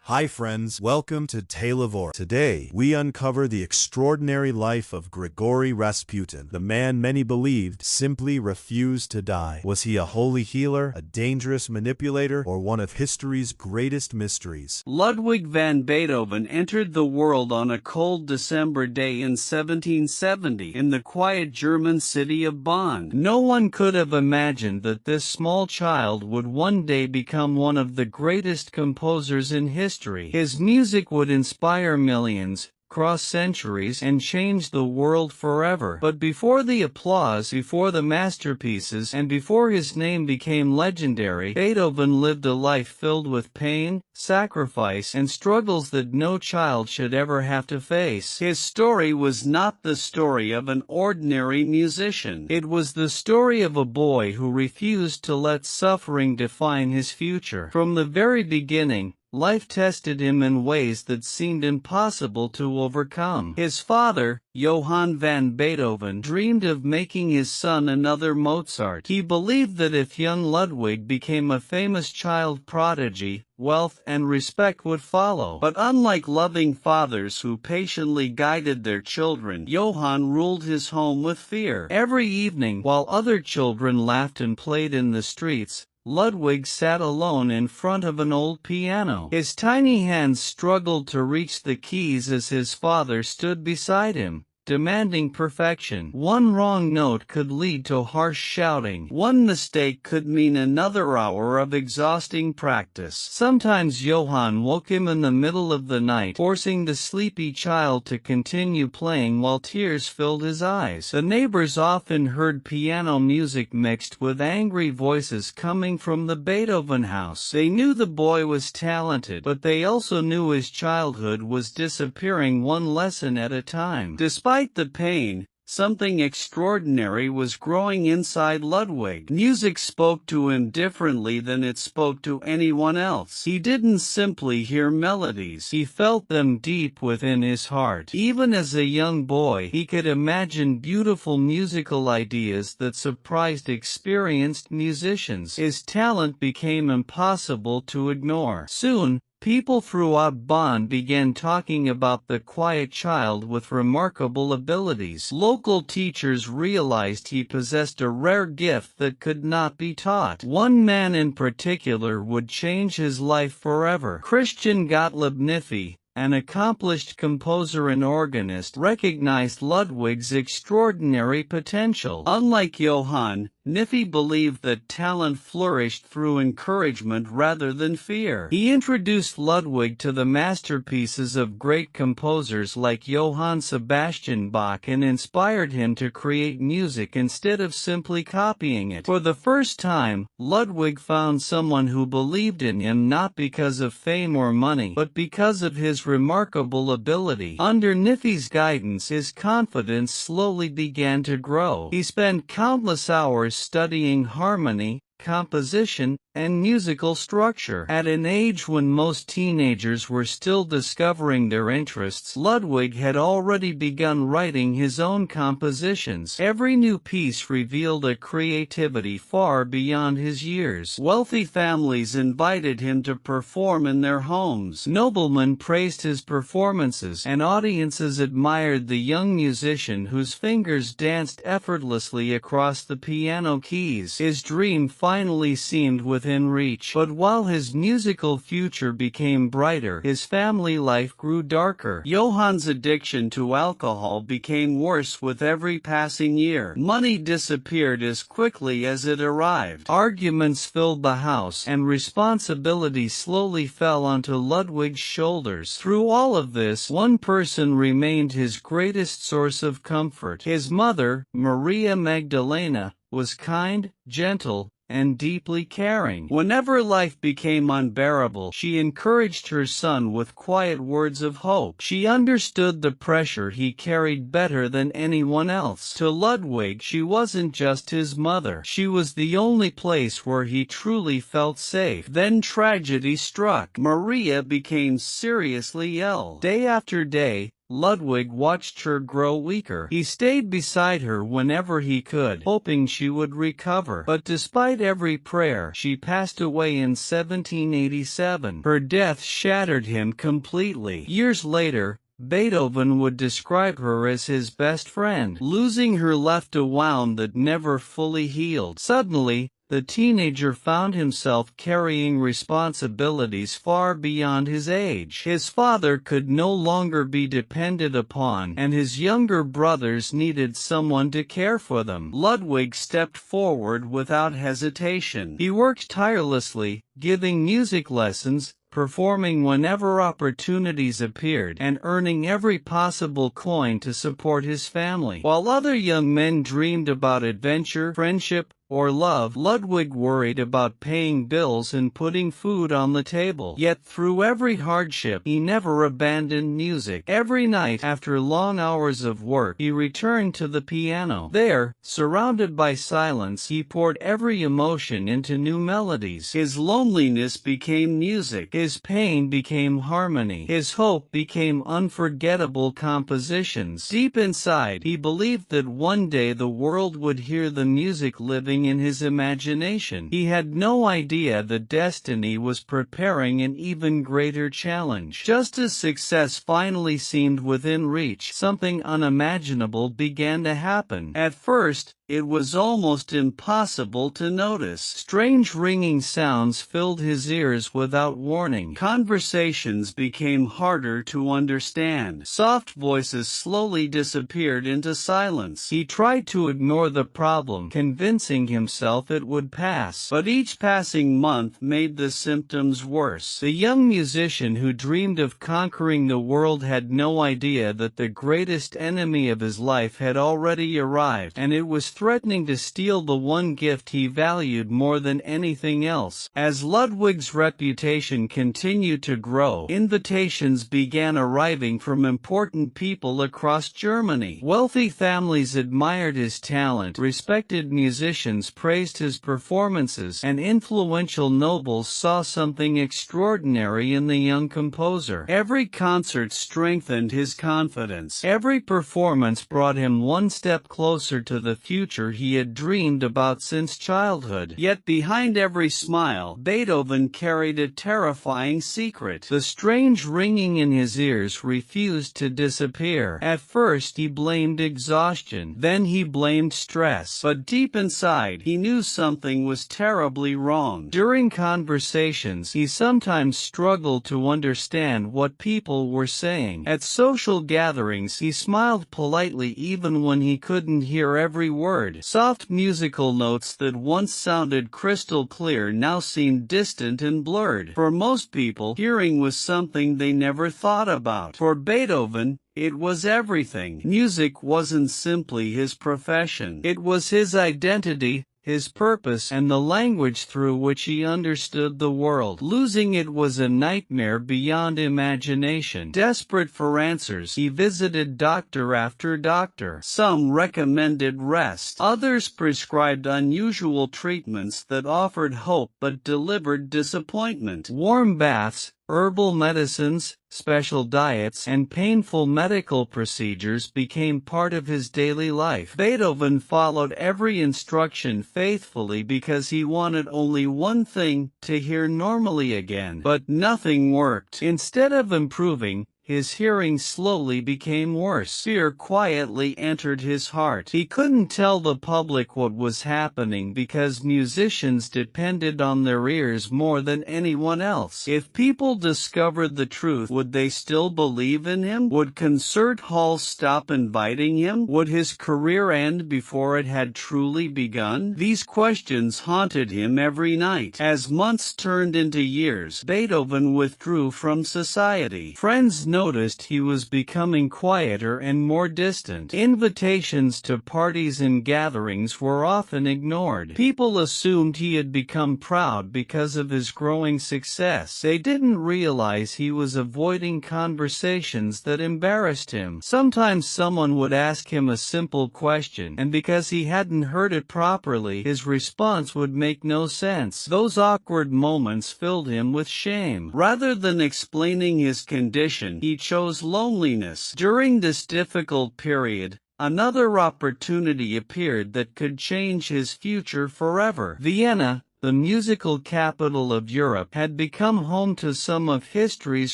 Hi friends, welcome to Talevora. Today, we uncover the extraordinary life of Grigory Rasputin, the man many believed simply refused to die. Was he a holy healer, a dangerous manipulator, or one of history's greatest mysteries? Ludwig van Beethoven entered the world on a cold December day in 1770 in the quiet German city of Bonn. No one could have imagined that this small child would one day become one of the greatest composers in history. His music would inspire millions, cross centuries, and change the world forever. But before the applause, before the masterpieces, and before his name became legendary, Beethoven lived a life filled with pain, sacrifice, and struggles that no child should ever have to face. His story was not the story of an ordinary musician. It was the story of a boy who refused to let suffering define his future. From the very beginning, life tested him in ways that seemed impossible to overcome. His father, Johann van Beethoven, dreamed of making his son another Mozart. He believed that if young Ludwig became a famous child prodigy, wealth and respect would follow. But unlike loving fathers who patiently guided their children, Johann ruled his home with fear. Every evening, while other children laughed and played in the streets, Ludwig sat alone in front of an old piano. His tiny hands struggled to reach the keys as his father stood beside him, demanding perfection. One wrong note could lead to harsh shouting. One mistake could mean another hour of exhausting practice. Sometimes Johann woke him in the middle of the night, forcing the sleepy child to continue playing while tears filled his eyes. The neighbors often heard piano music mixed with angry voices coming from the Beethoven house. They knew the boy was talented, but they also knew his childhood was disappearing one lesson at a time. Despite the pain, something extraordinary was growing inside Ludwig. Music spoke to him differently than it spoke to anyone else. He didn't simply hear melodies, he felt them deep within his heart. Even as a young boy, he could imagine beautiful musical ideas that surprised experienced musicians. His talent became impossible to ignore. Soon, people throughout Bonn began talking about the quiet child with remarkable abilities. Local teachers realized he possessed a rare gift that could not be taught. One man in particular would change his life forever. Christian Gottlieb Niffy, an accomplished composer and organist, recognized Ludwig's extraordinary potential. Unlike Johann, Niffy believed that talent flourished through encouragement rather than fear. He introduced Ludwig to the masterpieces of great composers like Johann Sebastian Bach and inspired him to create music instead of simply copying it. For the first time, Ludwig found someone who believed in him not because of fame or money, but because of his remarkable ability. Under Niffy's guidance, his confidence slowly began to grow. He spent countless hours studying harmony, composition, and musical structure. At an age when most teenagers were still discovering their interests, Ludwig had already begun writing his own compositions. Every new piece revealed a creativity far beyond his years. Wealthy families invited him to perform in their homes. Noblemen praised his performances, and audiences admired the young musician whose fingers danced effortlessly across the piano keys. His dream finally seemed within reach. But while his musical future became brighter, his family life grew darker. Johann's addiction to alcohol became worse with every passing year. Money disappeared as quickly as it arrived. Arguments filled the house, and responsibility slowly fell onto Ludwig's shoulders. Through all of this, one person remained his greatest source of comfort. His mother, Maria Magdalena, was kind, gentle, and deeply caring. Whenever life became unbearable, she encouraged her son with quiet words of hope. She understood the pressure he carried better than anyone else. To Ludwig, she wasn't just his mother. She was the only place where he truly felt safe. Then tragedy struck. Maria became seriously ill. Day after day, Ludwig watched her grow weaker. He stayed beside her whenever he could, hoping she would recover. But despite every prayer, she passed away in 1787. Her death shattered him completely. Years later, Beethoven would describe her as his best friend. Losing her left a wound that never fully healed. Suddenly, the teenager found himself carrying responsibilities far beyond his age. His father could no longer be depended upon, and his younger brothers needed someone to care for them. Ludwig stepped forward without hesitation. He worked tirelessly, giving music lessons, performing whenever opportunities appeared, and earning every possible coin to support his family. While other young men dreamed about adventure, friendship, or love, Ludwig worried about paying bills and putting food on the table. Yet through every hardship, he never abandoned music. Every night, after long hours of work, he returned to the piano. There, surrounded by silence, he poured every emotion into new melodies. His loneliness became music. His pain became harmony. His hope became unforgettable compositions. Deep inside, he believed that one day the world would hear the music living in his imagination. He had no idea that destiny was preparing an even greater challenge. Just as success finally seemed within reach, something unimaginable began to happen. At first, it was almost impossible to notice. Strange ringing sounds filled his ears without warning. Conversations became harder to understand. Soft voices slowly disappeared into silence. He tried to ignore the problem, convincing himself it would pass. But each passing month made the symptoms worse. The young musician who dreamed of conquering the world had no idea that the greatest enemy of his life had already arrived, and it was threatening to steal the one gift he valued more than anything else. As Ludwig's reputation continued to grow, invitations began arriving from important people across Germany. Wealthy families admired his talent, respected musicians praised his performances, and influential nobles saw something extraordinary in the young composer. Every concert strengthened his confidence. Every performance brought him one step closer to the future he had dreamed about since childhood. Yet behind every smile, Beethoven carried a terrifying secret. The strange ringing in his ears refused to disappear. At first he blamed exhaustion, then he blamed stress. But deep inside, he knew something was terribly wrong. During conversations, he sometimes struggled to understand what people were saying. At social gatherings, he smiled politely even when he couldn't hear every word. Soft musical notes that once sounded crystal clear now seemed distant and blurred. For most people, hearing was something they never thought about. For Beethoven, it was everything. Music wasn't simply his profession. It was his identity, his purpose, and the language through which he understood the world. Losing it was a nightmare beyond imagination. Desperate for answers, he visited doctor after doctor. Some recommended rest. Others prescribed unusual treatments that offered hope but delivered disappointment. Warm baths, herbal medicines, special diets, and painful medical procedures became part of his daily life. Beethoven followed every instruction faithfully because he wanted only one thing, to hear normally again. But nothing worked. Instead of improving, his hearing slowly became worse. Fear quietly entered his heart. He couldn't tell the public what was happening because musicians depended on their ears more than anyone else. If people discovered the truth, would they still believe in him? Would concert halls stop inviting him? Would his career end before it had truly begun? These questions haunted him every night. As months turned into years, Beethoven withdrew from society. Friends noticed he was becoming quieter and more distant. Invitations to parties and gatherings were often ignored. People assumed he had become proud because of his growing success. They didn't realize he was avoiding conversations that embarrassed him. Sometimes someone would ask him a simple question, and because he hadn't heard it properly, his response would make no sense. Those awkward moments filled him with shame. Rather than explaining his condition, he chose loneliness. During this difficult period, another opportunity appeared that could change his future forever. Vienna, the musical capital of Europe, had become home to some of history's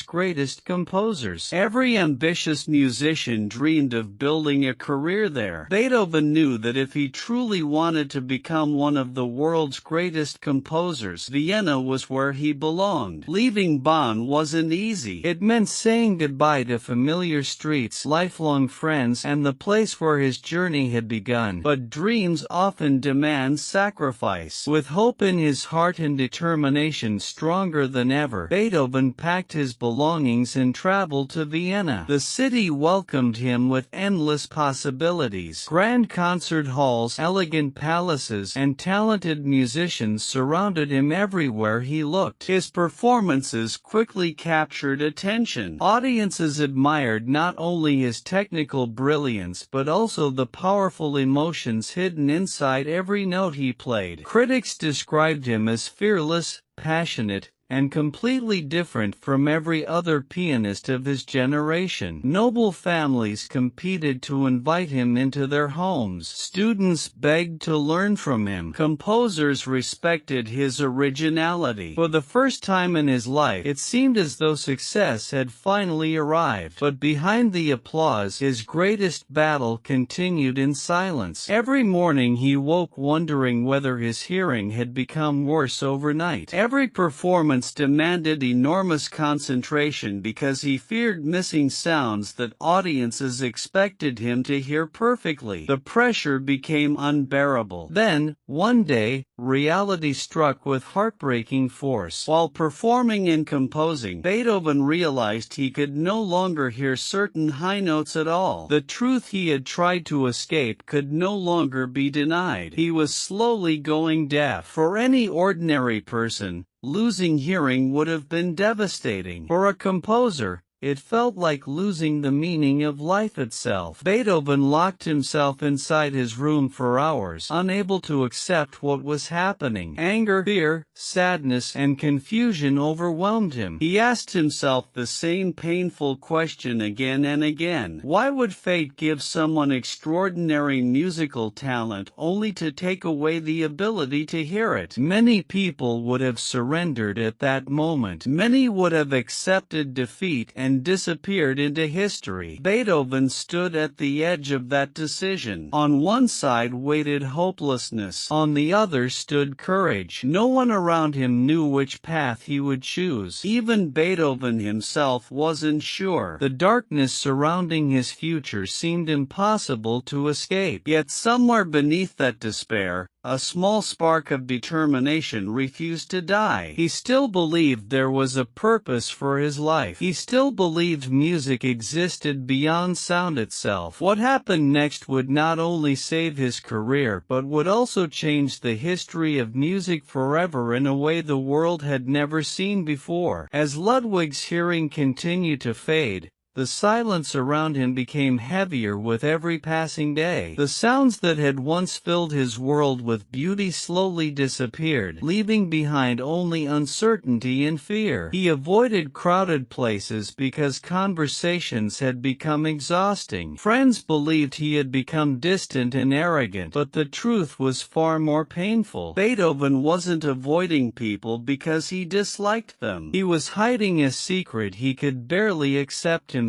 greatest composers. Every ambitious musician dreamed of building a career there. Beethoven knew that if he truly wanted to become one of the world's greatest composers, Vienna was where he belonged. Leaving Bonn wasn't easy. It meant saying goodbye to familiar streets, lifelong friends, and the place where his journey had begun. But dreams often demand sacrifice. With hope in his heart and determination stronger than ever, Beethoven packed his belongings and traveled to Vienna. The city welcomed him with endless possibilities. Grand concert halls, elegant palaces, and talented musicians surrounded him everywhere he looked. His performances quickly captured attention. Audiences admired not only his technical brilliance but also the powerful emotions hidden inside every note he played. Critics described him as fearless, passionate, and completely different from every other pianist of his generation. Noble families competed to invite him into their homes. Students begged to learn from him. Composers respected his originality. For the first time in his life, it seemed as though success had finally arrived. But behind the applause, his greatest battle continued in silence. Every morning he woke wondering whether his hearing had become worse overnight. Every performance demanded enormous concentration because he feared missing sounds that audiences expected him to hear perfectly. The pressure became unbearable. Then, one day, reality struck with heartbreaking force. While performing and composing, Beethoven realized he could no longer hear certain high notes at all. The truth he had tried to escape could no longer be denied. He was slowly going deaf. For any ordinary person, losing hearing would have been devastating. For a composer, it felt like losing the meaning of life itself. Beethoven locked himself inside his room for hours, unable to accept what was happening. Anger, fear, sadness, and confusion overwhelmed him. He asked himself the same painful question again and again. Why would fate give someone extraordinary musical talent only to take away the ability to hear it? Many people would have surrendered at that moment. Many would have accepted defeat and disappeared into history. Beethoven stood at the edge of that decision. On one side waited hopelessness. On the other stood courage. No one around him knew which path he would choose. Even Beethoven himself wasn't sure. The darkness surrounding his future seemed impossible to escape. Yet somewhere beneath that despair, a small spark of determination refused to die. He still believed there was a purpose for his life. He still believed music existed beyond sound itself. What happened next would not only save his career but would also change the history of music forever in a way the world had never seen before. As Ludwig's hearing continued to fade, the silence around him became heavier with every passing day. The sounds that had once filled his world with beauty slowly disappeared, leaving behind only uncertainty and fear. He avoided crowded places because conversations had become exhausting. Friends believed he had become distant and arrogant, but the truth was far more painful. Beethoven wasn't avoiding people because he disliked them. He was hiding a secret he could barely accept himself.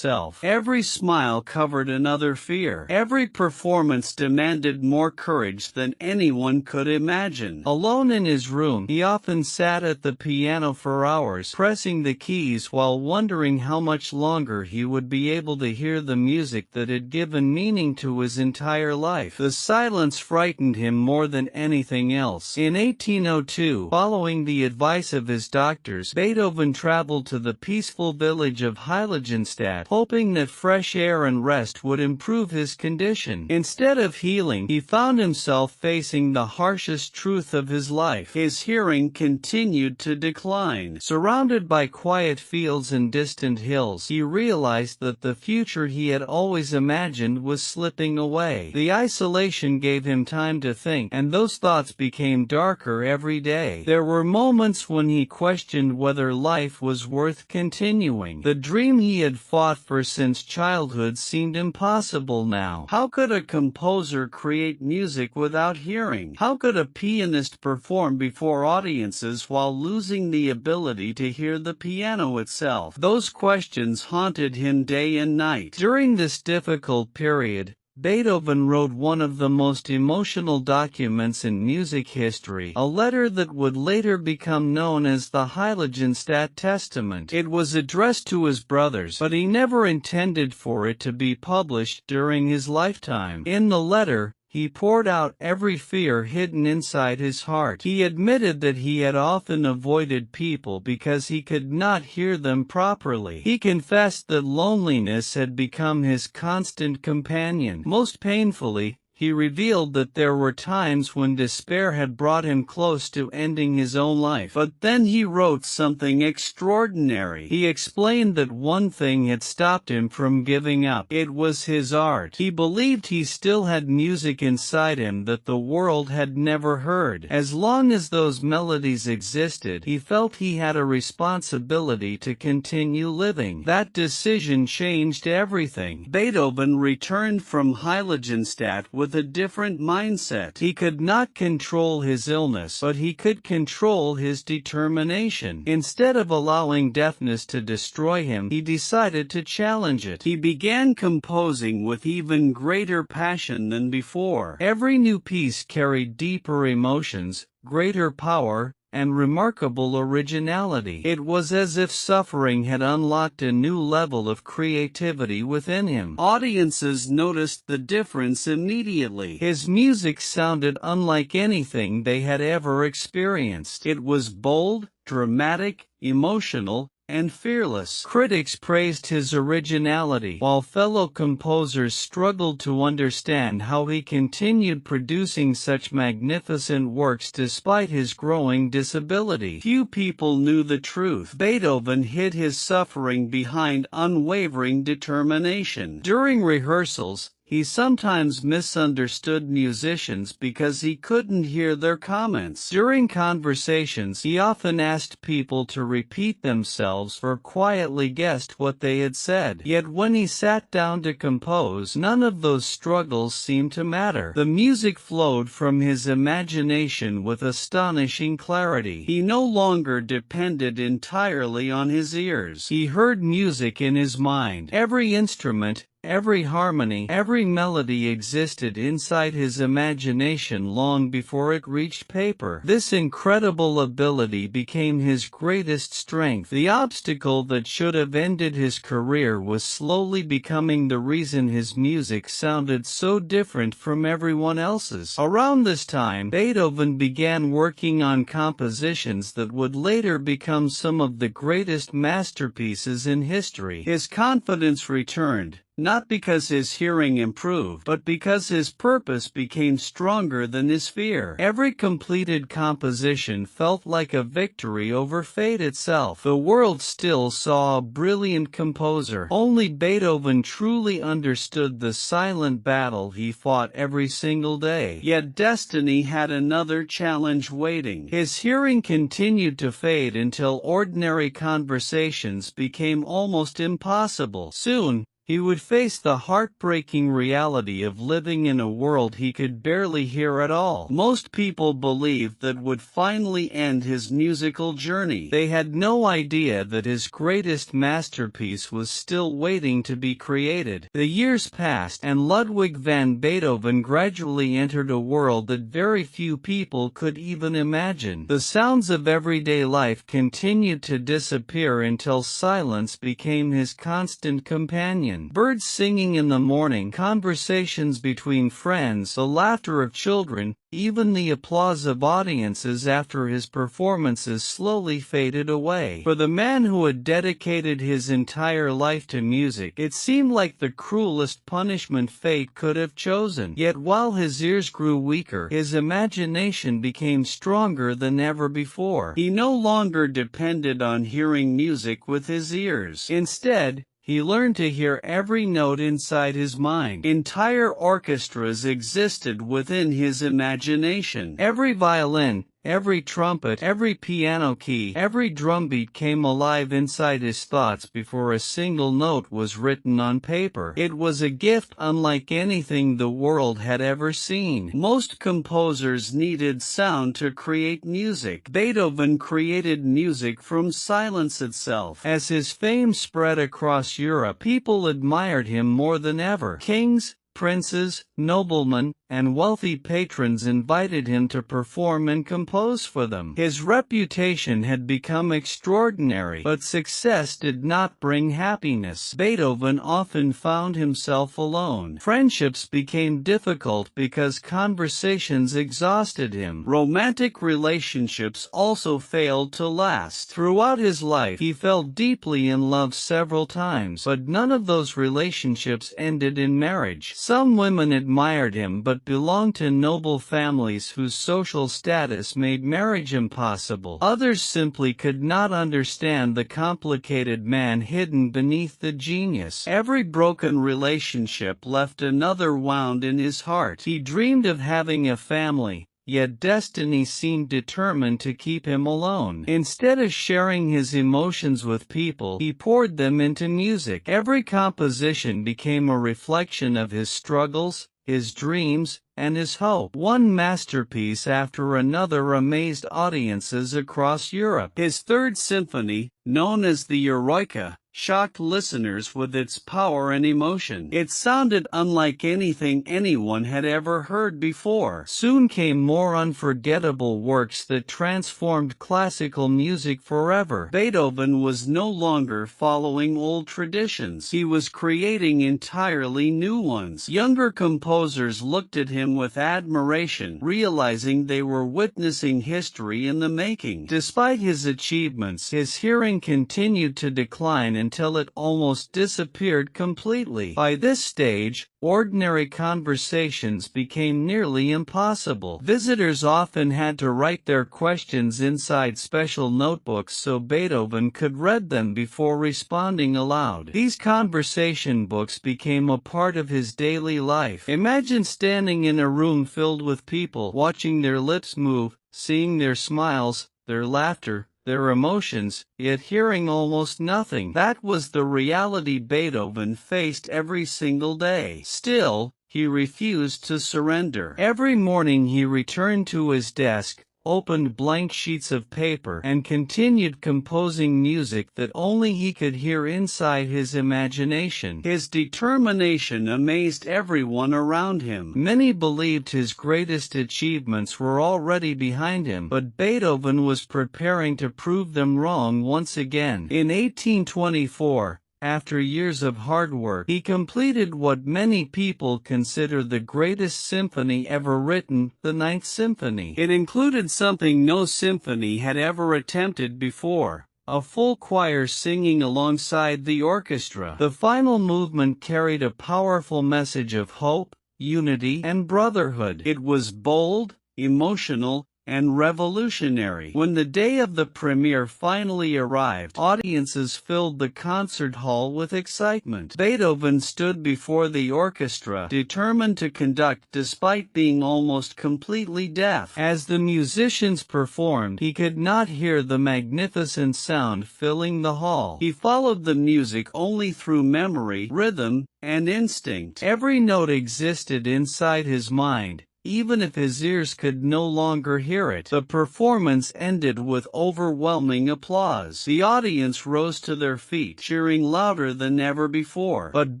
Every smile covered another fear. Every performance demanded more courage than anyone could imagine. Alone in his room, he often sat at the piano for hours, pressing the keys while wondering how much longer he would be able to hear the music that had given meaning to his entire life. The silence frightened him more than anything else. In 1802, following the advice of his doctors, Beethoven traveled to the peaceful village of Heiligenstadt, hoping that fresh air and rest would improve his condition. Instead of healing, he found himself facing the harshest truth of his life. His hearing continued to decline. Surrounded by quiet fields and distant hills, he realized that the future he had always imagined was slipping away. The isolation gave him time to think, and those thoughts became darker every day. There were moments when he questioned whether life was worth continuing. The dream he had fought fought for since childhood seemed impossible now. How could a composer create music without hearing? How could a pianist perform before audiences while losing the ability to hear the piano itself? Those questions haunted him day and night. During this difficult period, Beethoven wrote one of the most emotional documents in music history, a letter that would later become known as the Heiligenstadt Testament. It was addressed to his brothers, but he never intended for it to be published during his lifetime. In the letter, he poured out every fear hidden inside his heart. He admitted that he had often avoided people because he could not hear them properly. He confessed that loneliness had become his constant companion. Most painfully, he revealed that there were times when despair had brought him close to ending his own life. But then he wrote something extraordinary. He explained that one thing had stopped him from giving up. It was his art. He believed he still had music inside him that the world had never heard. As long as those melodies existed, he felt he had a responsibility to continue living. That decision changed everything. Beethoven returned from Heiligenstadt with a different mindset. He could not control his illness, but he could control his determination. Instead of allowing deafness to destroy him, he decided to challenge it. He began composing with even greater passion than before. Every new piece carried deeper emotions, greater power, and remarkable originality. It was as if suffering had unlocked a new level of creativity within him. Audiences noticed the difference immediately. His music sounded unlike anything they had ever experienced. It was bold, dramatic, emotional, and fearless. Critics praised his originality, while fellow composers struggled to understand how he continued producing such magnificent works despite his growing disability. Few people knew the truth. Beethoven hid his suffering behind unwavering determination. During rehearsals, he sometimes misunderstood musicians because he couldn't hear their comments. During conversations, he often asked people to repeat themselves or quietly guessed what they had said. Yet when he sat down to compose, none of those struggles seemed to matter. The music flowed from his imagination with astonishing clarity. He no longer depended entirely on his ears. He heard music in his mind. Every instrument, every harmony, every melody existed inside his imagination long before it reached paper. This incredible ability became his greatest strength. The obstacle that should have ended his career was slowly becoming the reason his music sounded so different from everyone else's. Around this time, Beethoven began working on compositions that would later become some of the greatest masterpieces in history. His confidence returned, not because his hearing improved, but because his purpose became stronger than his fear. Every completed composition felt like a victory over fate itself. The world still saw a brilliant composer. Only Beethoven truly understood the silent battle he fought every single day. Yet destiny had another challenge waiting. His hearing continued to fade until ordinary conversations became almost impossible. Soon, he would face the heartbreaking reality of living in a world he could barely hear at all. Most people believed that would finally end his musical journey. They had no idea that his greatest masterpiece was still waiting to be created. The years passed, and Ludwig van Beethoven gradually entered a world that very few people could even imagine. The sounds of everyday life continued to disappear until silence became his constant companion. Birds singing in the morning, conversations between friends, the laughter of children, even the applause of audiences after his performances slowly faded away. For the man who had dedicated his entire life to music, it seemed like the cruelest punishment fate could have chosen. Yet while his ears grew weaker, his imagination became stronger than ever before. He no longer depended on hearing music with his ears. Instead, he learned to hear every note inside his mind. Entire orchestras existed within his imagination. Every violin, Every trumpet, every piano key, every drumbeat came alive inside his thoughts before a single note was written on paper. It was a gift unlike anything the world had ever seen. Most composers needed sound to create music. Beethoven created music from silence itself. As his fame spread across Europe, people admired him more than ever. Kings, princes, noblemen, and wealthy patrons invited him to perform and compose for them. His reputation had become extraordinary, but success did not bring happiness. Beethoven often found himself alone. Friendships became difficult because conversations exhausted him. Romantic relationships also failed to last. Throughout his life, he fell deeply in love several times, but none of those relationships ended in marriage. Some women admired him but belonged to noble families whose social status made marriage impossible. Others simply could not understand the complicated man hidden beneath the genius. Every broken relationship left another wound in his heart. He dreamed of having a family, yet destiny seemed determined to keep him alone. Instead of sharing his emotions with people, he poured them into music. Every composition became a reflection of his struggles, his dreams, and his hope. One masterpiece after another amazed audiences across Europe. His Third Symphony, known as the Eroica, shocked listeners with its power and emotion. It sounded unlike anything anyone had ever heard before. Soon came more unforgettable works that transformed classical music forever. Beethoven was no longer following old traditions. He was creating entirely new ones. Younger composers looked at him with admiration, realizing they were witnessing history in the making. Despite his achievements, his hearing continued to decline until it almost disappeared completely. By this stage, ordinary conversations became nearly impossible. Visitors often had to write their questions inside special notebooks so Beethoven could read them before responding aloud. These conversation books became a part of his daily life. Imagine standing in a room filled with people, watching their lips move, seeing their smiles, their laughter, their emotions, yet hearing almost nothing. That was the reality Beethoven faced every single day. Still, he refused to surrender. Every morning he returned to his desk, opened blank sheets of paper, and continued composing music that only he could hear inside his imagination. His determination amazed everyone around him. Many believed his greatest achievements were already behind him, but Beethoven was preparing to prove them wrong once again. In 1824, after years of hard work, he completed what many people consider the greatest symphony ever written, the Ninth Symphony. It included something no symphony had ever attempted before: a full choir singing alongside the orchestra. The final movement carried a powerful message of hope, unity, and brotherhood. It was bold, emotional, and revolutionary. When the day of the premiere finally arrived, audiences filled the concert hall with excitement. Beethoven stood before the orchestra, determined to conduct despite being almost completely deaf. As the musicians performed, he could not hear the magnificent sound filling the hall. He followed the music only through memory, rhythm, and instinct. Every note existed inside his mind, even if his ears could no longer hear it. The performance ended with overwhelming applause. The audience rose to their feet, cheering louder than ever before. But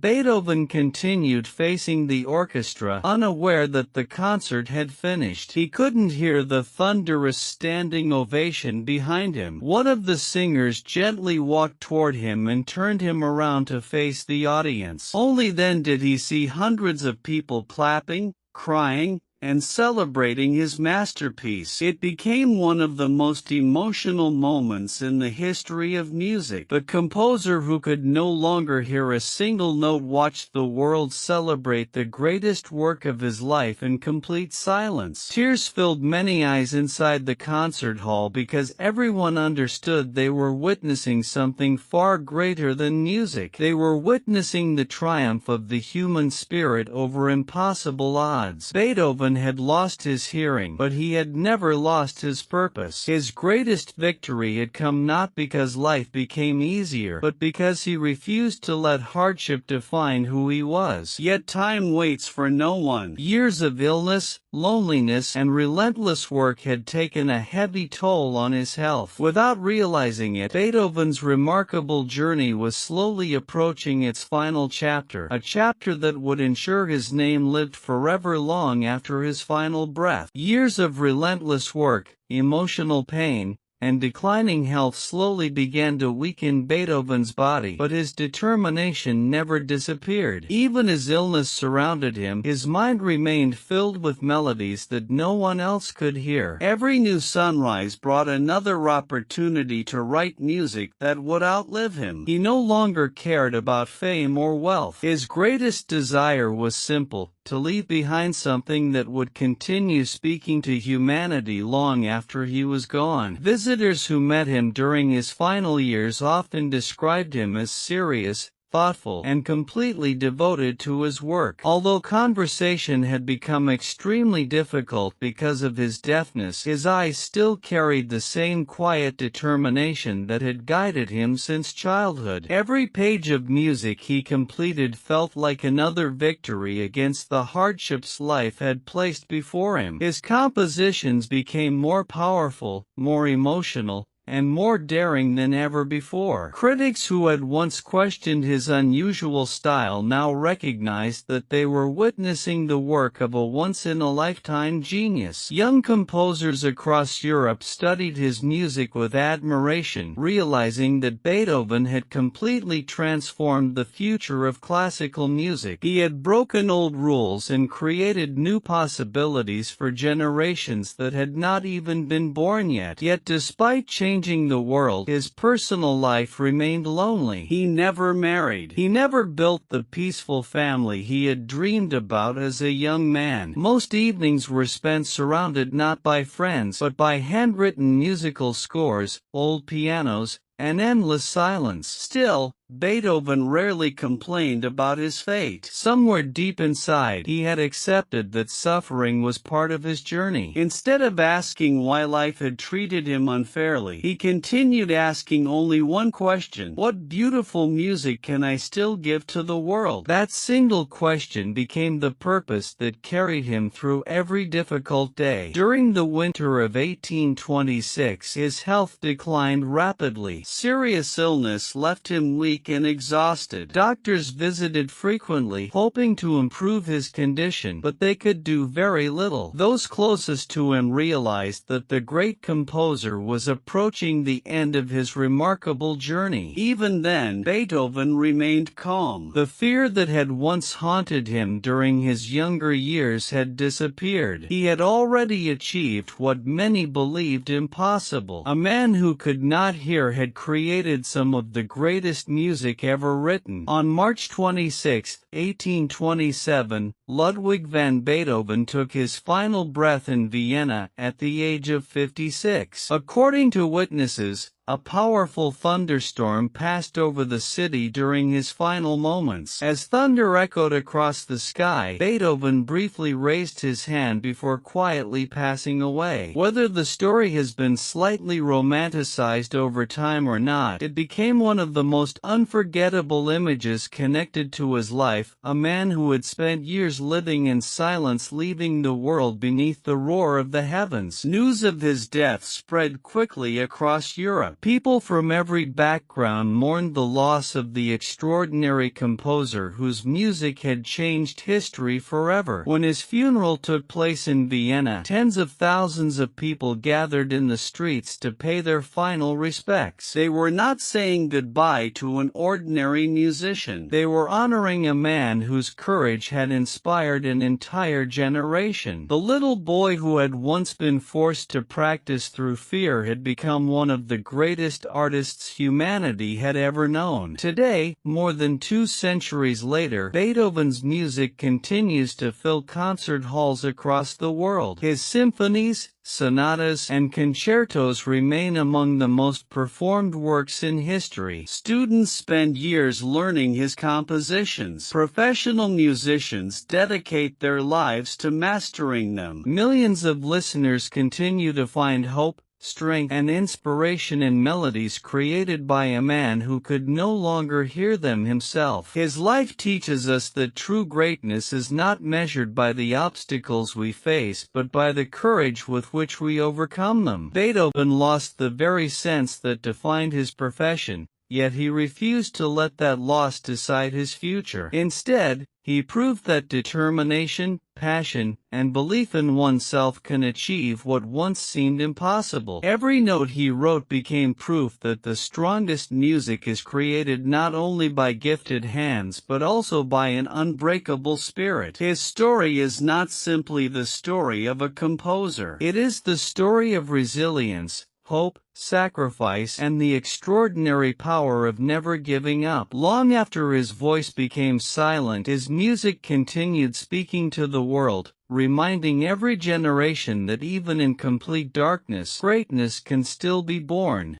Beethoven continued facing the orchestra, unaware that the concert had finished. He couldn't hear the thunderous standing ovation behind him. One of the singers gently walked toward him and turned him around to face the audience. Only then did he see hundreds of people clapping, crying, and celebrating his masterpiece. It became one of the most emotional moments in the history of music. The composer who could no longer hear a single note watched the world celebrate the greatest work of his life in complete silence. Tears filled many eyes inside the concert hall because everyone understood they were witnessing something far greater than music. They were witnessing the triumph of the human spirit over impossible odds. Beethoven Beethoven had lost his hearing, but he had never lost his purpose. His greatest victory had come not because life became easier, but because he refused to let hardship define who he was. Yet time waits for no one. Years of illness, loneliness, and relentless work had taken a heavy toll on his health. Without realizing it, Beethoven's remarkable journey was slowly approaching its final chapter, a chapter that would ensure his name lived forever long after his final breath. Years of relentless work, emotional pain, and declining health slowly began to weaken Beethoven's body, but his determination never disappeared. Even as illness surrounded him, his mind remained filled with melodies that no one else could hear. Every new sunrise brought another opportunity to write music that would outlive him. He no longer cared about fame or wealth. His greatest desire was simple: to leave behind something that would continue speaking to humanity long after he was gone. Visitors who met him during his final years often described him as serious, thoughtful, and completely devoted to his work. Although conversation had become extremely difficult because of his deafness, his eyes still carried the same quiet determination that had guided him since childhood. Every page of music he completed felt like another victory against the hardships life had placed before him. His compositions became more powerful, more emotional, and more daring than ever before. Critics who had once questioned his unusual style now recognized that they were witnessing the work of a once-in-a-lifetime genius. Young composers across Europe studied his music with admiration, realizing that Beethoven had completely transformed the future of classical music. He had broken old rules and created new possibilities for generations that had not even been born yet. Yet despite changing the world, his personal life remained lonely. He never married. He never built the peaceful family he had dreamed about as a young man. Most evenings were spent surrounded not by friends, but by handwritten musical scores, old pianos, and endless silence. Still, Beethoven rarely complained about his fate. Somewhere deep inside, he had accepted that suffering was part of his journey. Instead of asking why life had treated him unfairly, he continued asking only one question: what beautiful music can I still give to the world? That single question became the purpose that carried him through every difficult day. During the winter of 1826, his health declined rapidly. Serious illness left him weak and exhausted. Doctors visited frequently, hoping to improve his condition, but they could do very little. Those closest to him realized that the great composer was approaching the end of his remarkable journey. Even then, Beethoven remained calm. The fear that had once haunted him during his younger years had disappeared. He had already achieved what many believed impossible. A man who could not hear had created some of the greatest music ever written. On March 26, 1827, Ludwig van Beethoven took his final breath in Vienna at the age of 56. According to witnesses, a powerful thunderstorm passed over the city during his final moments. As thunder echoed across the sky, Beethoven briefly raised his hand before quietly passing away. Whether the story has been slightly romanticized over time or not, it became one of the most unforgettable images connected to his life, a man who had spent years living in silence, leaving the world beneath the roar of the heavens. News of his death spread quickly across Europe. People from every background mourned the loss of the extraordinary composer whose music had changed history forever. When his funeral took place in Vienna, tens of thousands of people gathered in the streets to pay their final respects. They were not saying goodbye to an ordinary musician. They were honoring a man whose courage had inspired an entire generation. The little boy who had once been forced to practice through fear had become one of the greatest greatest artists humanity had ever known. Today, more than 2 centuries later, Beethoven's music continues to fill concert halls across the world. His symphonies, sonatas, and concertos remain among the most performed works in history. Students spend years learning his compositions. Professional musicians dedicate their lives to mastering them. Millions of listeners continue to find hope, strength, and inspiration in melodies created by a man who could no longer hear them himself. His life teaches us that true greatness is not measured by the obstacles we face but by the courage with which we overcome them. Beethoven lost the very sense that defined his profession, yet he refused to let that loss decide his future. Instead, he proved that determination, passion, and belief in oneself can achieve what once seemed impossible. Every note he wrote became proof that the strongest music is created not only by gifted hands but also by an unbreakable spirit. His story is not simply the story of a composer. It is the story of resilience, hope, sacrifice, and the extraordinary power of never giving up. Long after his voice became silent, his music continued speaking to the world, reminding every generation that even in complete darkness, greatness can still be born.